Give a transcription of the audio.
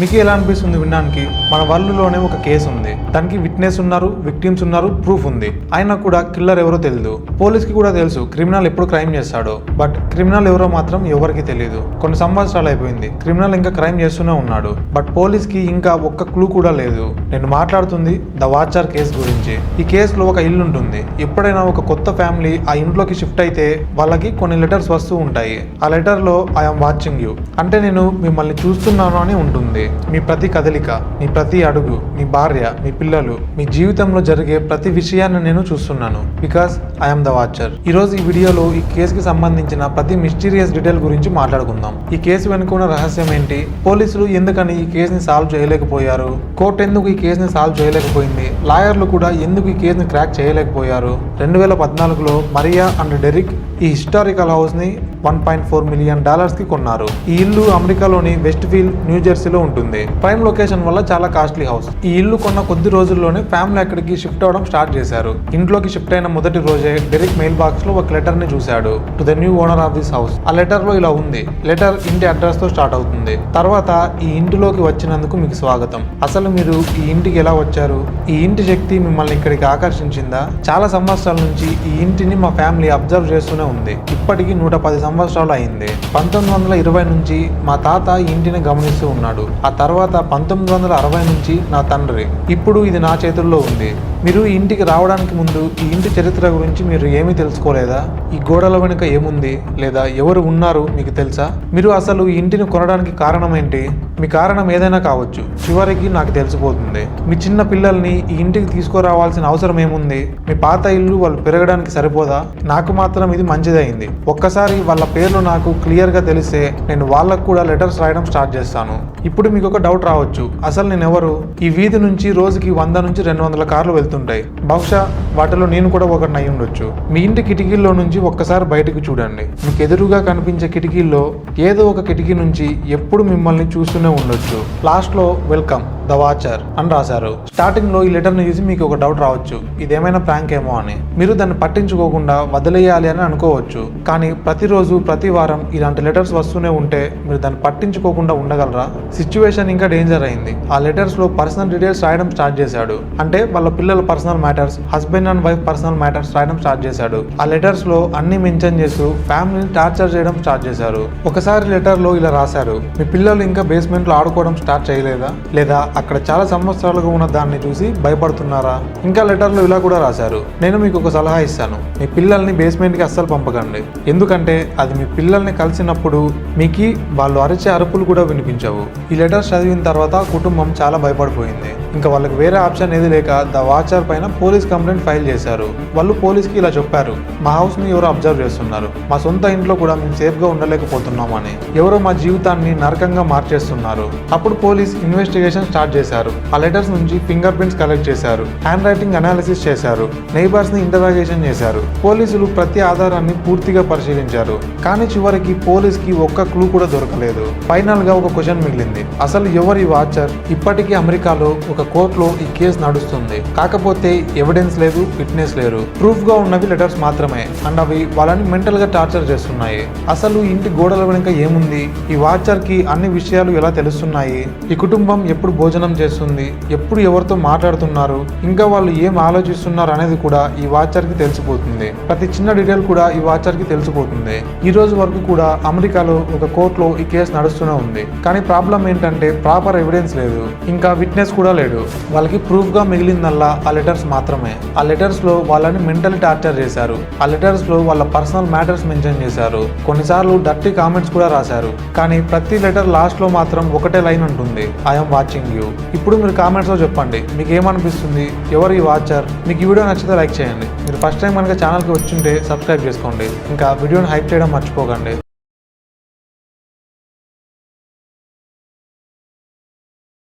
మీకు ఎలా అనిపిస్తుంది వినడానికి? మన వరల్డ్లోనే ఒక కేసు ఉంది, దానికి విట్నెస్ ఉన్నారు, విక్టిమ్స్ ఉన్నారు, ప్రూఫ్ ఉంది. అయినా కూడా కిల్లర్ ఎవరో తెలియదు. పోలీస్కి కూడా తెలుసు క్రిమినల్ ఎప్పుడు క్రైమ్ చేస్తాడో, బట్ క్రిమినల్ ఎవరో మాత్రం ఎవరికి తెలియదు. కొన్ని సంవత్సరాలు అయిపోయింది, క్రిమినల్ ఇంకా క్రైమ్ చేస్తూనే ఉన్నాడు, బట్ పోలీస్కి ఇంకా ఒక్క క్లూ కూడా లేదు. నేను మాట్లాడుతుంది ద వాచర్ కేసు గురించి. ఈ కేసులో ఒక ఇల్లు ఉంటుంది. ఎప్పుడైనా ఒక కొత్త ఫ్యామిలీ ఆ ఇంట్లోకి షిఫ్ట్ అయితే వాళ్ళకి కొన్ని లెటర్స్ వస్తూ ఉంటాయి. ఆ లెటర్ లో ఐఎమ్ వాచింగ్ యూ అంటే నేను మిమ్మల్ని చూస్తున్నాను అని ఉంటుంది. మీ ప్రతి కదలిక, మీ ప్రతి అడుగు, మీ భార్య, మీ పిల్లలు, మీ జీవితంలో జరిగే ప్రతి విషయాన్ని నేను చూస్తున్నాను. Because I'm the watcher. ఈ రోజు ఈ వీడియోలో ఈ కేసుకి సంబంధించిన ప్రతి మిస్టీరియస్ డీటెయిల్ గురించి మాట్లాడుకుందాం. ఈ కేసు వెనుక ఉన్న రహస్యం ఏంటి? పోలీసులు ఎందుకని ఈ కేసుని సాల్వ్ చేయలేకపోయారు? కోర్టు ఎందుకు ఈ కేసుని సాల్వ్ చేయలేకపోయింది? లాయర్లు కూడా ఎందుకు ఈ కేసుని క్రాక్ చేయలేకపోయారు? 2014లో మరియా అండ్ డెరిక్ ఈ హిస్టారికల్ హౌస్ ని $1.4 మిలియన్ కి కొన్నారు. ఈ ఇల్లు అమెరికాలోని వెస్ట్ ఫీల్డ్, న్యూ జెర్సీలో ఉంటుంది. ప్రైమ్ లొకేషన్ వల్ల చాలా కాస్ట్లీ హౌస్. ఈ ఇల్లు కొన్న కొద్ది రోజుల్లోనే ఫ్యామిలీ అక్కడికి షిఫ్ట్ అవడం స్టార్ట్ చేశారు. ఇంట్లోకి షిఫ్ట్ అయిన మొదటి రోజే డెరిక్ మెయిల్ బాక్స్ లో ఒక లెటర్ ని చూశాడు. To the new owner of this house. ఆ లెటర్ లో ఇలా ఉంది. లెటర్ ఇంటి అడ్రస్ తో స్టార్ట్ అవుతుంది. తర్వాత ఈ ఇంటిలోకి వచ్చినందుకు మీకు స్వాగతం. అసలు మీరు ఈ ఇంటికి ఎలా వచ్చారు? ఈ ఇంటి శక్తి మిమ్మల్ని ఇక్కడికి ఆకర్షించిందా? చాలా సంవత్సరాల నుంచి ఈ ఇంటిని మా ఫ్యామిలీ అబ్జర్వ్ చేస్తూనే ఉంది. ఇప్పటికి 110 సంవత్సరాలు అయింది. 1920 నుంచి మా తాత ఈ ఇంటిని గమనిస్తూ ఉన్నాడు. ఆ తర్వాత 1960 నుంచి నా తండ్రి. ఇప్పుడు ఇది నా చేతుల్లో ఉంది. మీరు ఈ ఇంటికి రావడానికి ముందు ఈ ఇంటి చరిత్ర గురించి మీరు ఏమీ తెలుసుకోలేదా? ఈ గోడల వెనుక ఏముంది లేదా ఎవరు ఉన్నారు మీకు తెలుసా? మీరు అసలు ఈ ఇంటిని కొనడానికి కారణం ఏంటి? మీ కారణం ఏదైనా కావచ్చు, చివరికి నాకు తెలిసిపోతుంది. మీ చిన్న పిల్లల్ని ఈ ఇంటికి తీసుకురావాల్సిన అవసరం ఏముంది? మీ పాత ఇల్లు వాళ్ళు పెరగడానికి సరిపోదా? నాకు మాత్రం ఇది మంచిదైంది. ఒక్కసారి వాళ్ళ పేర్లు నాకు క్లియర్ గా తెలిస్తే నేను వాళ్ళకు కూడా లెటర్స్ రాయడం స్టార్ట్ చేస్తాను. ఇప్పుడు మీకు ఒక డౌట్ రావచ్చు, అసలు నేను ఎవరు? ఈ వీధి నుంచి రోజుకి 100 నుంచి 200 కార్లు వెళ్తుంటాయి. బహుశా వాటిలో నేను కూడా ఒకటి అయి ఉండొచ్చు. మీ ఇంటి కిటికీల్లో నుంచి ఒక్కసారి బయటకు చూడండి. మీకు ఎదురుగా కనిపించే కిటికీల్లో ఏదో ఒక కిటికీ నుంచి ఎప్పుడు మిమ్మల్ని చూస్తూనే ఉండొచ్చు. లాస్ట్ లో వెల్కమ్ ద వాచర్ అని రాశారు. స్టార్టింగ్ లో ఈ లెటర్ ని చూసి మీకు ఒక డౌట్ రావచ్చు, ఇదేమైనా ప్రాంక్ ఏమో అని. మీరు దాన్ని పట్టించుకోకుండా వదిలేయాలి అని అనుకోవచ్చు. కానీ ప్రతిరోజు ప్రతి వారం ఇలాంటి లెటర్స్ వస్తూనే ఉంటే మీరు దాన్ని పట్టించుకోకుండా ఉండగలరా? సిచ్యువేషన్ ఇంకా డేంజర్ అయింది. ఆ లెటర్స్ లో పర్సనల్ డీటెయిల్స్ రాయడం స్టార్ట్ చేశాడు. అంటే వాళ్ళ పిల్లల personal matters, husband and wife personal matters రాయడం స్టార్ట్ చేశాడు. ఆ లెటర్స్ లో అన్ని మెన్షన్ చేస్తూ ఫ్యామిలీని టార్చర్ చేయడం స్టార్ట్ చేశారు. ఒకసారి లెటర్ లో ఇలా రాశారు, మీ పిల్లలు ఇంకా బేస్మెంట్ లో ఆడుకోవడం స్టార్ట్ చేయలేదా? లేదా అక్కడ చాలా సంవత్సరాలుగా ఉన్న దాన్ని చూసి భయపడుతున్నారా? ఇంకా లెటర్ లో ఇలా కూడా రాశారు, నేను మీకు ఒక సలహా ఇస్తాను, మీ పిల్లల్ని బేస్మెంట్ కి అస్సలు పంపకండి. ఎందుకంటే అది మీ పిల్లల్ని కలిసినప్పుడు మీకు వాళ్ళు అరిచే అరుపులు కూడా వినిపించవు. ఈ లెటర్స్ చదివిన తర్వాత కుటుంబం చాలా భయపడిపోయింది. ఇంకా వాళ్ళకి వేరే ఆప్షన్ ఏది లేక ద వాచర్ పైన పోలీస్ కంప్లైంట్ ఫైల్ చేశారు. వాళ్ళు పోలీస్కి ఇలా చెప్పారు, మా హౌస్ ని ఎవరో అబ్జర్వ్ చేస్తున్నారు, మా సొంత ఇంట్లో కూడా మేము సేఫ్ గా ఉండలేకపోతున్నామని, ఎవరో మా జీవితాన్ని నరకంగా మార్చేస్తున్నారు. అప్పుడు పోలీస్ ఇన్వెస్టిగేషన్ స్టార్ట్ చేశారు. ఆ లెటర్స్ నుంచి ఫింగర్ ప్రింట్స్ కలెక్ట్ చేశారు, హ్యాండ్ రైటింగ్ అనాలిసిస్ చేశారు, నైబర్స్ ని ఇంటరాగేషన్ చేశారు. పోలీసులు ప్రతి ఆధారాన్ని పూర్తిగా పరిశీలించారు. కానీ చివరికి పోలీస్ కి ఒక్క క్లూ కూడా దొరకలేదు. ఫైనల్ గా ఒక క్వశ్చన్ మిగిలింది, అసలు ఎవరి వాచర్? ఇప్పటికీ అమెరికాలో ఒక కోర్టులో ఈ కేసు నడుస్తుంది. కాకపోతే ఎవిడెన్స్ లేదు, విట్నెస్ లేరు, ప్రూఫ్ గా ఉన్నవి లెటర్స్ మాత్రమే. అండ్ అవి వాళ్ళని మెంటల్ గా టార్చర్ చేస్తున్నాయి. అసలు ఇంటి గోడల వెనుక ఏముంది? ఈ వాచర్ కి అన్ని విషయాలు ఎలా తెలుస్తున్నాయి? ఈ కుటుంబం ఎప్పుడు భోజనం చేస్తుంది, ఎప్పుడు ఎవరితో మాట్లాడుతున్నారు, ఇంకా వాళ్ళు ఏం ఆలోచిస్తున్నారు అనేది కూడా ఈ వాచర్ కి తెలిసిపోతుంది. ప్రతి చిన్న డీటెయిల్ కూడా ఈ వాచర్ కి తెలిసిపోతుంది. ఈ రోజు వరకు కూడా అమెరికాలో ఒక కోర్టులో ఈ కేసు నడుస్తూనే ఉంది. కానీ ప్రాబ్లం ఏంటంటే ప్రాపర్ ఎవిడెన్స్ లేదు, ఇంకా విట్నెస్ కూడా లేడు. వాళ్ళకి ప్రూఫ్ గా మిగిలిందల్లా ఆ లెటర్స్ మాత్రమే. ఆ లెటర్స్ లో వాళ్ళని మెంటల్ టార్చర్ చేశారు. ఆ లెటర్స్ లో వాళ్ళ పర్సనల్ మ్యాటర్స్ మెన్షన్ చేశారు. కొన్నిసార్లు డర్టీ కామెంట్స్ కూడా రాశారు. కానీ ప్రతి లెటర్ లాస్ట్ లో మాత్రం ఒకటే లైన్ ఉంటుంది, ఐఎమ్ వాచింగ్ యూ. ఇప్పుడు మీరు కామెంట్స్ లో చెప్పండి, మీకు ఏమనిపిస్తుంది? ఎవరు ఈ వాచర్? మీకు ఈ వీడియో నచ్చితే లైక్ చేయండి. మీరు ఫస్ట్ టైం కనుక ఛానల్కి వచ్చింటే సబ్స్క్రైబ్ చేసుకోండి. ఇంకా వీడియోని హైప్ చేయడం మర్చిపోకండి.